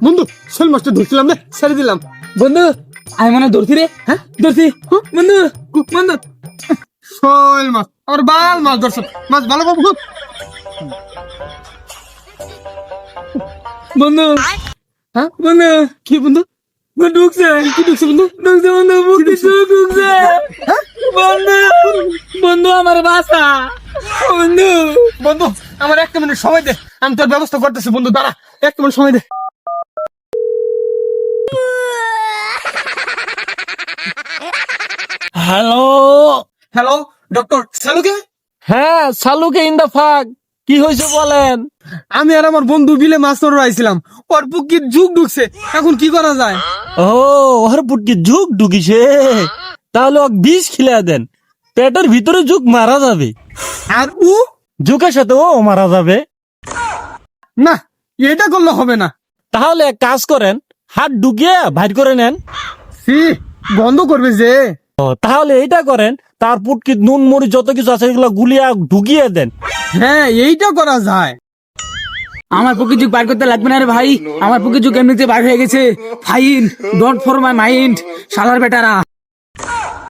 বন্ধু শোল মাছটা ধরছিলাম রে, ছেড়ে দিলাম। বন্ধু আমি মনে ধরছি রে। হ্যাঁ ধরছি বন্ধু। বন্ধু শোল মাছ, আমার বাল মাছ ধরছ, মাছ ভালো পাবো। বন্ধু হ্যাঁ বন্ধু কি বন্ধু? ঢুকছে কি ঢুকছে বন্ধু? ঢুকছে বন্ধু মুক্তি ঢুকছে বন্ধু। বন্ধু আমার বাসা বন্ধু। বন্ধু আমার একটা মিনিট সময় দে, আমি তোর ব্যবস্থা করতেছি। বন্ধু দাঁড়া, একটা মিনিট সময় দে। হ্যালো। হ্যালো ডক্টর সালুকে? হ্যাঁ শালুকে ইন দা ফাক, কি হয়েছে বলেন? আমি আর আমার বন্ধু বিলে মাছ ধরে আইছিলাম, ওর পুকির যুগ ঢুকছে, এখন কি করা যায়? ও ওর পুটকি ঝুঁক ঢুকিছে, তাহলে ওক বিষ খিলা দেন, পেটের ভিতরে ঝুঁক মারা যাবে। আর ও ঝুঁকের সাথে ও মারা যাবে। না, এটা করলে হবে না। তাহলে এক কাজ করেন, হাত ঢুকিয়ে বাইর করে নেন। সি বন্ধ করবে যে। ও, তাহলে এইটা করেন, তার পুটকি নুন মরিচ যত কিছু আছে এগুলো গুলিয়া ঢুকিয়ে দেন। হ্যাঁ এইটা করা যায়। আমার পুকি যুগ বাইর করতে লাগবে না রে ভাই, আমার পুকি যুগ এমনিতে বাইর হয়ে গেছে। Fine don't for my mind শালার বেটারা।